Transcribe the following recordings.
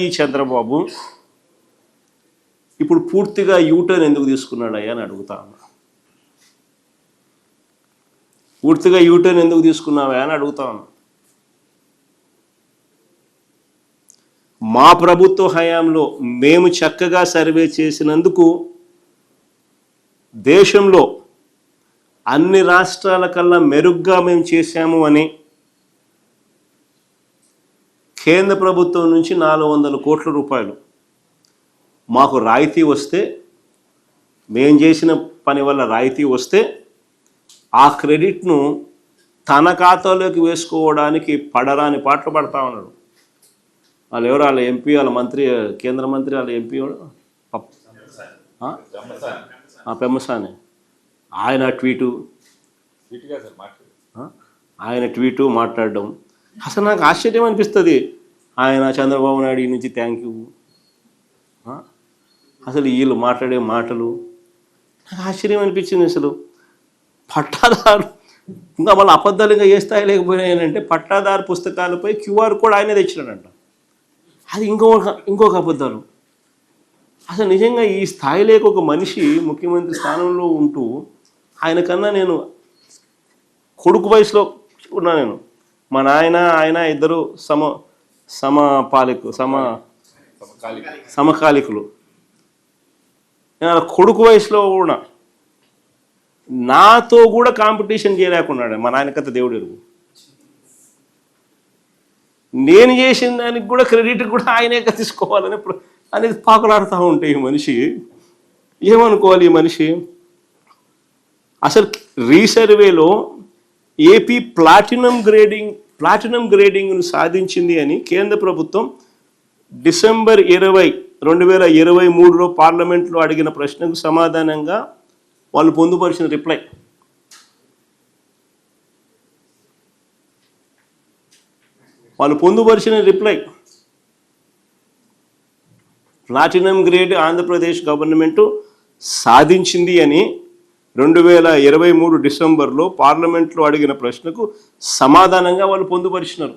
ఈ చంద్రబాబు ఇప్పుడు పూర్తిగా యూటర్న్ ఎందుకు తీసుకున్నాడయ్యా అని అడుగుతా ఉన్నా. పూర్తిగా యూటర్న్ ఎందుకు తీసుకున్నావా అని అడుగుతా ఉన్నా. మా ప్రభుత్వ హయాంలో మేము చక్కగా సర్వే చేసినందుకు దేశంలో అన్ని రాష్ట్రాల కన్నా మెరుగ్గా మేము చేశాము అని కేంద్ర ప్రభుత్వం నుంచి 400 కోట్ల రూపాయలు మాకు రాయితీ వస్తే, మేం చేసిన పని వల్ల రాయితీ వస్తే ఆ క్రెడిట్ను తన ఖాతాలోకి వేసుకోవడానికి పడరాని పాటలు పడతా ఉన్నాడు. వాళ్ళు ఎవరు, వాళ్ళ ఎంపీ, వాళ్ళ మంత్రి, కేంద్ర మంత్రి, వాళ్ళ ఎంపీ పెమ్మసాని, ఆయన ట్వీటు మాట్లాడడం అసలు నాకు ఆశ్చర్యం అనిపిస్తుంది. ఆయన చంద్రబాబు నాయుడు నుంచి థ్యాంక్ యూ, అసలు వీళ్ళు మాట్లాడే మాటలు నాకు ఆశ్చర్యం అనిపించింది. అసలు పట్టాదారు ఇంకా మళ్ళీ అబద్ధాలు ఇంకా ఏ స్థాయి లేకపోయినాయంటే పట్టాదారు పుస్తకాలపై QR కోడ్ ఆయనే తెచ్చినాడంట. అది ఇంకొక అబద్ధాలు. అసలు నిజంగా ఈ స్థాయి లేక ఒక మనిషి ముఖ్యమంత్రి స్థానంలో ఉంటూ ఆయన కన్నా నేను కొడుకు వయసులో ఉన్నా. నేను మా నాయన ఆయన ఇద్దరు సమకాలికులు. నేను కొడుకు వయసులో కూడా నాతో కూడా కాంపిటీషన్ చేయలేకున్నాడు. మా నాయనకత దేవుడు ఎరుగు. నేను చేసిన దానికి కూడా క్రెడిట్ కూడా ఆయనే తీసుకోవాలని అనేది పాకులాడుతూ ఉంటే ఈ మనిషి ఏమనుకోవాలి? ఈ మనిషి అసలు రీసర్వేలో ఏపీ ప్లాటినం గ్రేడింగ్ను సాధించింది అని కేంద్ర ప్రభుత్వం డిసెంబర్ 20, 2023లో పార్లమెంట్లో అడిగిన ప్రశ్నకు సమాధానంగా వాళ్ళు పొందుపరిచిన reply. Platinum grade Andhra Pradesh government సాధించింది అని 2023 డిసెంబర్లో పార్లమెంట్లో అడిగిన ప్రశ్నకు సమాధానంగా వాళ్ళు పొందుపరిచినారు.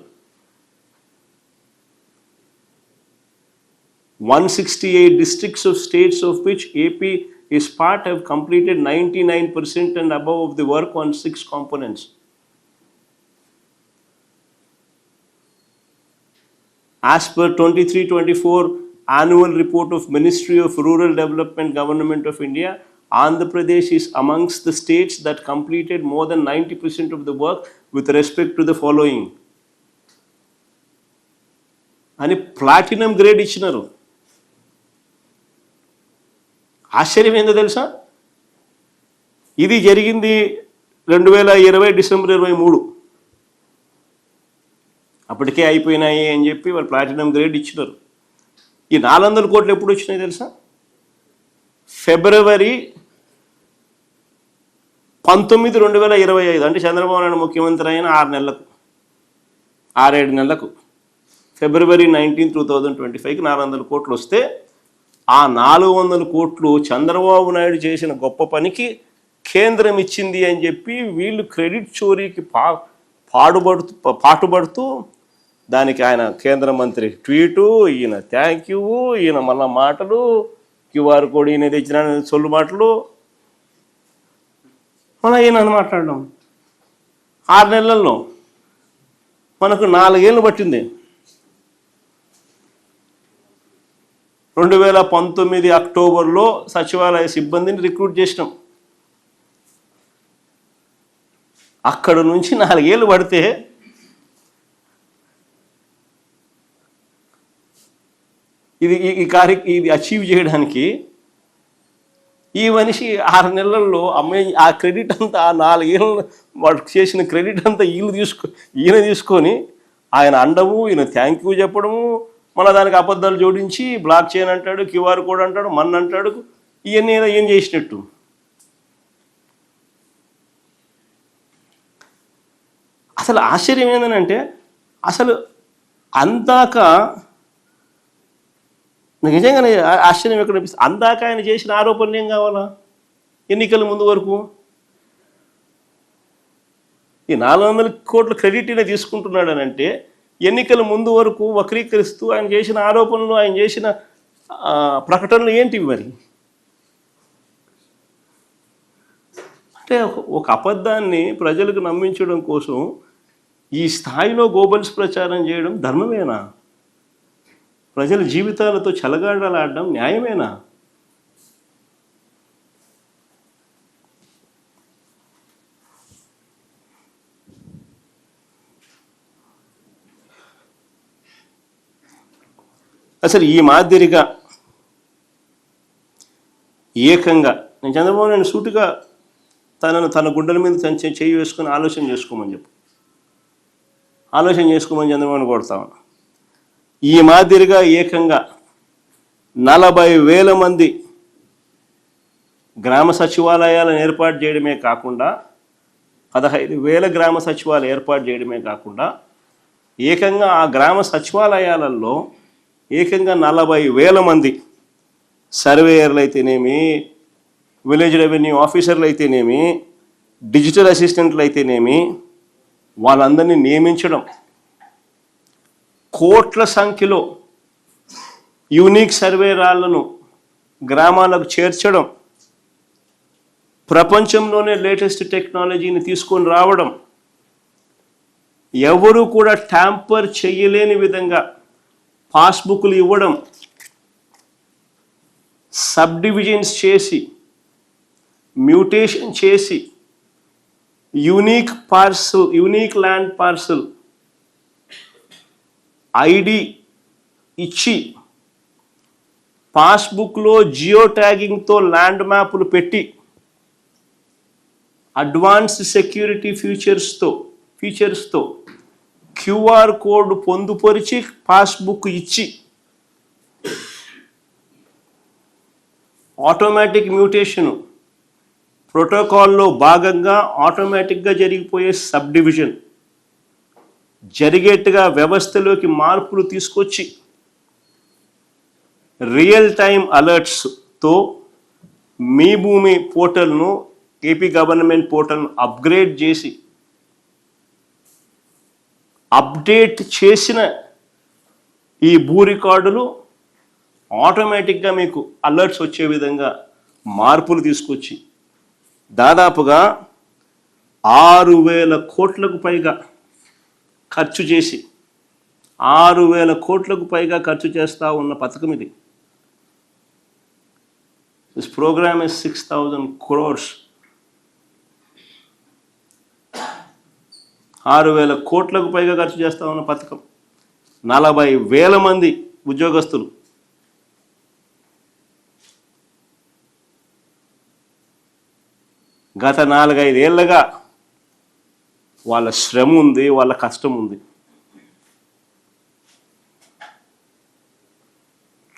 168 districts of states of which AP is part have completed 99% and above of the work on 6 components. As per 23-24 annual report of Ministry of Rural Development Government of India, Andhra Pradesh is amongst the states that completed more than 90% of the work with respect to the following. అని platinum grade ఇచ్చినారు. ఆశ్చర్యం ఏందో తెలుసా? ఇది జరిగింది 2020 December 23. అప్పటికే అయిపోయినాయి అని చెప్పి వాళ్ళు ప్లాటినం గ్రేడ్ ఇచ్చినారు. ఈ 400 కోట్లు ఎప్పుడు వచ్చినాయి తెలుసా? ఫిబ్రవరి 19, 2025 అంటే చంద్రబాబు నాయుడు ముఖ్యమంత్రి అయిన 6-7 నెలలకు ఫిబ్రవరి 19, 2025కి 400 కోట్లు వస్తే ఆ 400 కోట్లు చంద్రబాబు నాయుడు చేసిన గొప్ప పనికి కేంద్రం ఇచ్చింది అని చెప్పి వీళ్ళు క్రెడిట్ చోరీకి పాటుపడుతూ దానికి ఆయన కేంద్ర మంత్రి ట్వీటు, ఈయన థ్యాంక్ యూ, ఈయన మళ్ళా మాటలు, QR కోడ్ ఈయన తెచ్చిన సొల్లు మాటలు, మళ్ళీ ఈయన మాట్లాడడం. 6 నెలల్లో మనకు 4 ఏళ్ళు పట్టింది. 2019 అక్టోబర్లో సచివాలయ సిబ్బందిని రిక్రూట్ చేసినాం. అక్కడ నుంచి 4 ఏళ్ళు పడితే ఇది అచీవ్ చేయడానికి ఈ మనిషి 6 నెలల్లో ఆ క్రెడిట్ అంతా, ఆ 4 ఏళ్ళు వాడు చేసిన క్రెడిట్ అంతా ఈయన తీసుకొని ఆయన అండము, ఈయన థ్యాంక్ యూ చెప్పడము, మళ్ళీ దానికి అబద్ధాలు జోడించి బ్లాక్ చేయని అంటాడు, QR కోడ్ అంటాడు, అంటాడు. ఇవన్నీ ఏం చేసినట్టు? అసలు ఆశ్చర్యం ఏంటంటే అసలు అందాక నిజంగానే ఆశ్చర్యం ఎక్కడ అనిపిస్తుంది. అందాక ఆయన చేసిన ఆరోపణలు ఏం కావాలా? ఎన్నికల ముందు వరకు ఈ 400 కోట్ల క్రెడిట్ తీసుకుంటున్నాడు అని అంటే ఎన్నికల ముందు వరకు వక్రీకరిస్తూ ఆయన చేసిన ఆరోపణలు, ఆయన చేసిన ప్రకటనలు ఏంటివి మరి? అంటే ఒక అబద్ధాన్ని ప్రజలకు నమ్మించడం కోసం ఈ స్థాయిలో గోబల్స్ ప్రచారం చేయడం ధర్మమేనా? ప్రజల జీవితాలతో చెలగాడలాడడం న్యాయమేనా? అసలు ఈ మాదిరిగా ఏకంగా నేను చంద్రబాబు నాయుడు సూటిగా తన గుండెల మీద చేయి వేసుకుని ఆలోచన చేసుకోమని చంద్రబాబుని కొడతాను. ఈ మాదిరిగా ఏకంగా 40,000 మంది గ్రామ సచివాలయాలను ఏర్పాటు చేయడమే కాకుండా 15,000 గ్రామ సచివాలయాలు ఏర్పాటు చేయడమే కాకుండా ఏకంగా ఆ గ్రామ సచివాలయాలలో ఏకంగా 40,000 మంది సర్వేయర్లు అయితేనేమి, విలేజ్ రెవెన్యూ ఆఫీసర్లు అయితేనేమి, డిజిటల్ అసిస్టెంట్లు అయితేనేమి, వాళ్ళందరినీ నియమించడం, కోట్ల సంఖ్యలో యూనిక్ సర్వేరాళ్లను గ్రామాలకు చేర్చడం, ప్రపంచంలోనే లేటెస్ట్ టెక్నాలజీని తీసుకొని రావడం, ఎవరు కూడా ట్యాంపర్ చేయలేని విధంగా పాస్బుక్లు ఇవ్వడం, సబ్ డివిజన్స్ చేసి, మ్యూటేషన్ చేసి, యూనిక్ ల్యాండ్ పార్సల్ ఐడి ఇచ్చి, పాస్బుక్లో జియో ట్యాగింగ్తో ల్యాండ్ మ్యాప్లు పెట్టి, అడ్వాన్స్డ్ సెక్యూరిటీ ఫీచర్స్తో క్యూఆర్ కోడ్ పొందుపరిచి పాస్బుక్ ఇచ్చి, ఆటోమేటిక్ మ్యూటేషను ప్రోటోకాల్లో భాగంగా ఆటోమేటిక్గా జరిగిపోయే సబ్ డివిజన్ జరిగేట్టుగా వ్యవస్థలోకి మార్పులు తీసుకొచ్చి, రియల్ టైం అలర్ట్స్తో మీ భూమి పోర్టల్ను, ఏపీ గవర్నమెంట్ పోర్టల్ను అప్గ్రేడ్ చేసి, అప్డేట్ చేసిన ఈ భూ రికార్డులు ఆటోమేటిక్గా మీకు అలర్ట్స్ వచ్చే విధంగా మార్పులు తీసుకొచ్చి దాదాపుగా 6,000 కోట్లకు పైగా ఖర్చు చేసి 6,000 కోట్లకు పైగా ఖర్చు చేస్తూ ఉన్న పథకం ఇది. This programme is 6,000 crores. 6,000 కోట్లకు పైగా ఖర్చు చేస్తూ ఉన్న పథకం, 40,000 మంది ఉద్యోగస్తులు. గత 4-5 ఏళ్ళగా వాళ్ళ శ్రమ ఉంది, వాళ్ళ కష్టం ఉంది.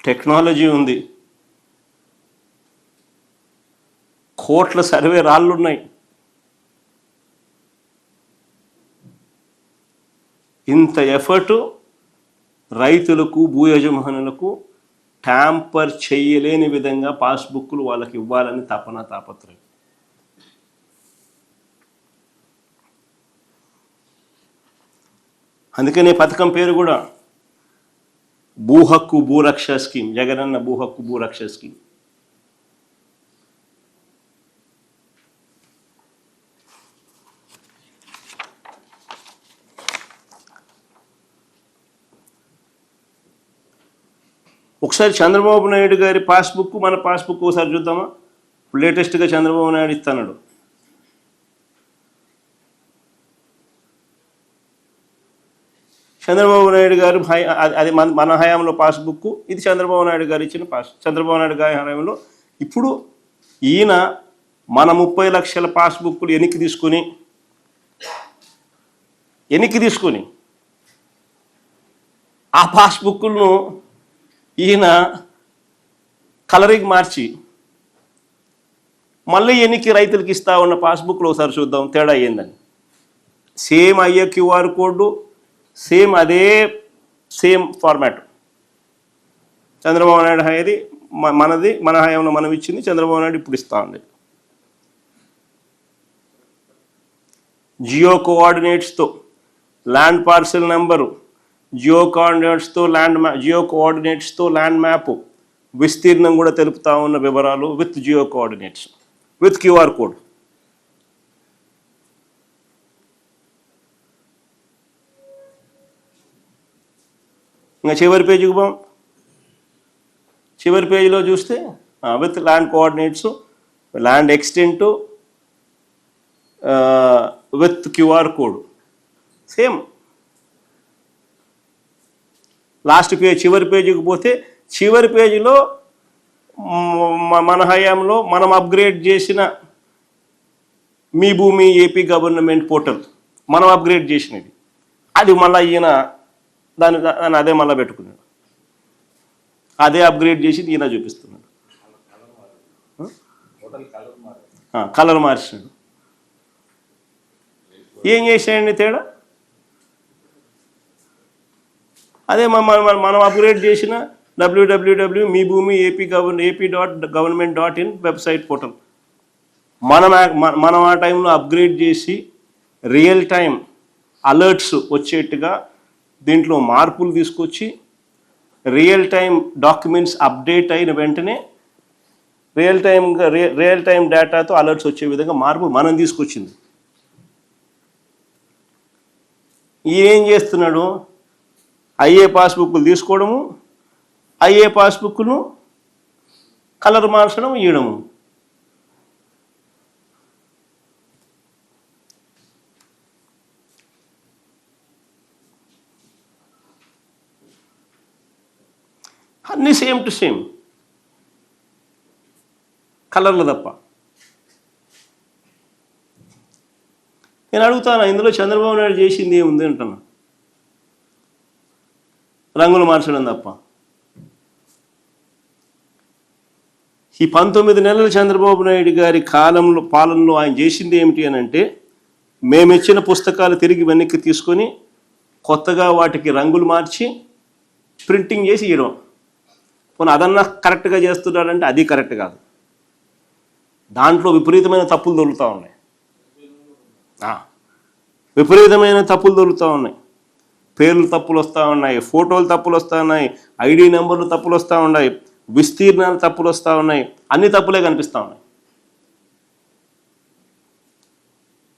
టెక్నాలజీ ఉంది, కోట్ల సర్వే రాళ్ళున్నాయి. ఇంత ఎఫర్టు రైతులకు, భూ యజమానులకు ట్యాంపర్ చేయలేని విధంగా పాస్బుక్లు వాళ్ళకి ఇవ్వాలని తాపత్రయం. అందుకనే పథకం పేరు కూడా భూ హక్కు భూరక్ష స్కీమ్, జగనన్న భూ హక్కు భూరక్ష స్కీమ్. ఒకసారి చంద్రబాబు నాయుడు గారి పాస్బుక్, మన పాస్బుక్ ఒకసారి చూద్దామా? లేటెస్ట్గా చంద్రబాబు నాయుడు ఇస్తున్నాడు. చంద్రబాబు నాయుడు గారు అది మన హయాంలో పాస్బుక్, ఇది చంద్రబాబు నాయుడు గారు ఇచ్చిన చంద్రబాబు నాయుడు గారి హయాంలో. ఇప్పుడు ఈయన మన 30 లక్షల పాస్బుక్లు వెనక్కి తీసుకొని ఆ పాస్బుక్లను ఈయన కలరింగ్ మార్చి మళ్ళీ ఎన్నికి రైతులకు ఇస్తా ఉన్న పాస్బుక్లు ఒకసారి చూద్దాం తేడా అయ్యిందని. సేమ్ అయ్యే QR code, same format. Chandrababu Naidu హయాది మనది, మన హయాంలో మనం ఇచ్చింది, చంద్రబాబు నాయుడు ఇప్పుడు ఇస్తా ఉంది. జియో కోఆర్డినేట్స్తో ల్యాండ్ పార్సెల్ నెంబరు, జియో కోఆర్డినేట్స్తో ల్యాండ్ మ్యాప్ విస్తీర్ణం కూడా తెలుపుతా ఉన్న వివరాలు with geo coordinates with QR code. ఇంకా చివరి పేజీకి పోం. చివరి పేజీలో చూస్తే with land coordinates, land extent with QR code same. Last page చివరి పేజీకి పోతే చివరి పేజీలో మన హయాంలో మనం అప్గ్రేడ్ చేసిన మీ భూమి ఏపీ గవర్నమెంట్ పోర్టల్ మనం అప్గ్రేడ్ చేసినది, అది మళ్ళీ ఈయన దాని అదే మళ్ళీ పెట్టుకున్నాడు, అదే అప్గ్రేడ్ చేసి ఈయన చూపిస్తున్నాడు. కలర్ మార్చాడు. ఏం చేసాడండి తేడా? అదే మనం అప్గ్రేడ్ చేసిన www మీ భూమి AP.government.in వెబ్సైట్ పోర్టల్ మనం ఆ టైంలో అప్గ్రేడ్ చేసి రియల్ టైం అలర్ట్స్ వచ్చేట్టుగా దీంట్లో మార్పులు తీసుకొచ్చి రియల్ టైం డాక్యుమెంట్స్ అప్డేట్ అయిన వెంటనే రియల్ టైం డేటాతో అలర్ట్స్ వచ్చే విధంగా మార్పు మనం తీసుకొచ్చింది. ఏం చేస్తున్నాడు? అయ్యే పాస్బుక్లు తీసుకోవడము, అయ్యే పాస్బుక్ను కలర్ మార్చడం, ఇవ్వడము. అన్నీ సేమ్ టు సేమ్, కలర్లు తప్ప. నేను అడుగుతాను, ఇందులో చంద్రబాబు నాయుడు చేసింది ఏముంది అంటున్నా? రంగులు మార్చడం తప్ప. ఈ 19 నెలల చంద్రబాబు నాయుడు గారి పాలనలో ఆయన చేసింది ఏమిటి అని అంటే, మేమిచ్చిన పుస్తకాలు తిరిగి వెనక్కి తీసుకొని కొత్తగా వాటికి రంగులు మార్చి ప్రింటింగ్ చేసి ఇవ్వడం. పోనీ అదన్నా కరెక్ట్గా చేస్తున్నాడంటే అది కరెక్ట్ కాదు. దాంట్లో విపరీతమైన తప్పులు దొరుకుతూ ఉన్నాయి, విపరీతమైన తప్పులు దొరుకుతూ ఉన్నాయి. పేర్లు తప్పులు వస్తూ ఉన్నాయి, ఫోటోలు తప్పులు వస్తూ ఉన్నాయి, ఐడి నెంబర్లు తప్పులు వస్తూ ఉన్నాయి, విస్తీర్ణాలు తప్పులు వస్తూ ఉన్నాయి, అన్ని తప్పులే కనిపిస్తూ ఉన్నాయి.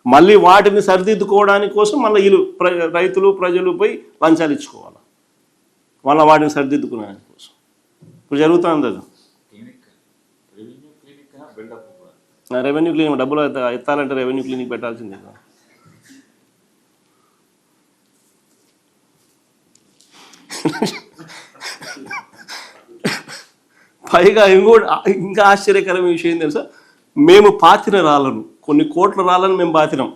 మళ్ళీ వాటిని సరిదిద్దుకోవడానికి కోసం మళ్ళీ రైతులు ప్రజలు పోయి లంచాలు ఇచ్చుకోవాలి, మళ్ళీ వాటిని సరిదిద్దుకోవడానికి కోసం. ఇప్పుడు జరుగుతుంది అది. రెవెన్యూ క్లినిక్ డబ్బులు ఎత్తాలంటే రెవెన్యూ క్లినిక్ పెట్టాల్సిందే. పైగా ఇంకా ఆశ్చర్యకరమైన విషయం తెలుసా, మేము పాతిన రాళ్ళను, కొన్ని కోట్ల రాళ్ళను మేము పాతినాం.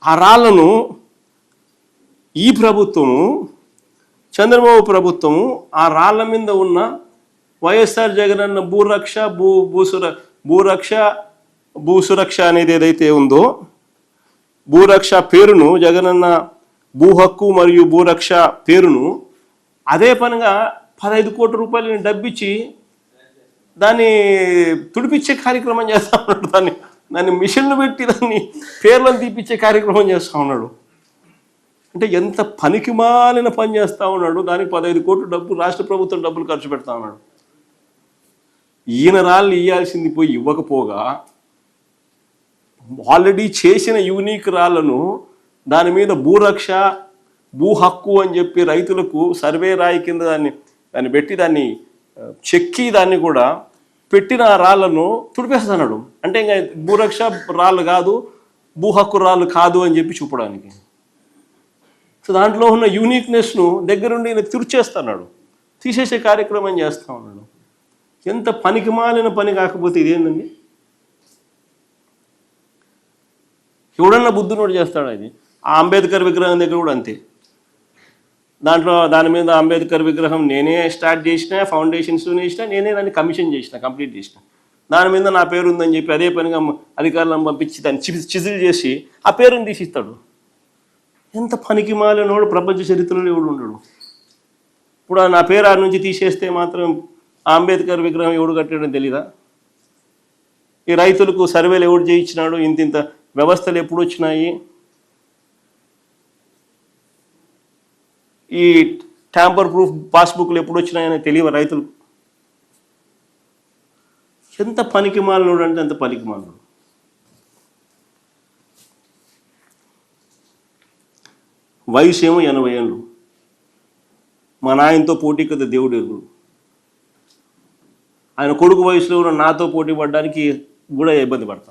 ఆ రాళ్ళను ఈ ప్రభుత్వము, చంద్రబాబు ప్రభుత్వము, ఆ రాళ్ళ మీద ఉన్న వైఎస్ఆర్ జగనన్న భూసురక్ష అనేది ఏదైతే ఉందో, భూరక్ష పేరును, జగనన్న భూ హక్కు మరియు భూరక్ష పేరును అదే పనిగా 15 కోట్ల రూపాయలు డబ్బిచ్చి దాన్ని తుడిపించే కార్యక్రమం చేస్తూ ఉన్నాడు. దాన్ని మిషన్లు పెట్టి దాన్ని పేర్లను తీపిచ్చే కార్యక్రమం చేస్తూ ఉన్నాడు. అంటే ఎంత పనికిమాలిన పని చేస్తూ ఉన్నాడు. దానికి 15 కోట్ల డబ్బు రాష్ట్ర ప్రభుత్వం డబ్బులు ఖర్చు పెడతా ఉన్నాడు. ఈయన రాళ్ళు ఇవ్వాల్సింది పోయి ఇవ్వకపోగా ఆల్రెడీ చేసిన యూనిక్ రాళ్లను దాని మీద భూరక్ష భూ హక్కు అని చెప్పి రైతులకు సర్వే రాయి కింద దాన్ని పెట్టి దాన్ని చెక్కి దాన్ని కూడా పెట్టిన రాళ్లను తుడిపేస్తున్నాడు. అంటే ఇంకా భూరక్ష రాళ్ళు కాదు, భూ హక్కు రాళ్ళు కాదు అని చెప్పి చూపడానికి. సో దాంట్లో ఉన్న యూనిక్నెస్ను దగ్గరుండి ఈయన తుడిచేస్తున్నాడు, తీసేసే కార్యక్రమం చేస్తూ ఉన్నాడు. ఎంత పనికిమాలిన పని కాకపోతే ఇదేందండి? ఎవడన్నా బుద్ధునోడు చేస్తాడు. అది ఆ అంబేద్కర్ విగ్రహం దగ్గర కూడా అంతే. దాని మీద అంబేద్కర్ విగ్రహం నేనే స్టార్ట్ చేసిన, ఫౌండేషన్స్ వేసిన, నేనే దాన్ని కమిషన్ చేసిన, కంప్లీట్ చేసిన. దాని మీద నా పేరు ఉందని చెప్పి అదే పనిగా అధికారులను పంపించి దాన్ని చిజిల్ చేసి ఆ పేరుని తీసిస్తాడు. ఎంత పనికి మాలినోడు ప్రపంచ చరిత్రలో ఎవడు ఉండడు. ఇప్పుడు నా పేరు ఆ నుంచి తీసేస్తే మాత్రం ఆ అంబేద్కర్ విగ్రహం ఎవడు కట్టాడని తెలీదా? ఈ రైతులకు సర్వేలు ఎవడు చేయించినాడు? ఇంత వ్యవస్థలు ఎప్పుడు వచ్చినాయి? ఈ ట్యాంపర్ ప్రూఫ్ పాస్బుక్లు ఎప్పుడు వచ్చినాయని తెలియవు రైతులకు. ఎంత పనికిమాలినోడు అంటే అంత పనికిమాలినోడు. వయసు ఏమో 80 ఏళ్ళు. మా నాయనతో పోటీ కదా దేవుడు ఎరుగుడు. ఆయన కొడుకు వయసులో ఉన్న నాతో పోటీ పడడానికి కూడా ఇబ్బంది పడతాం.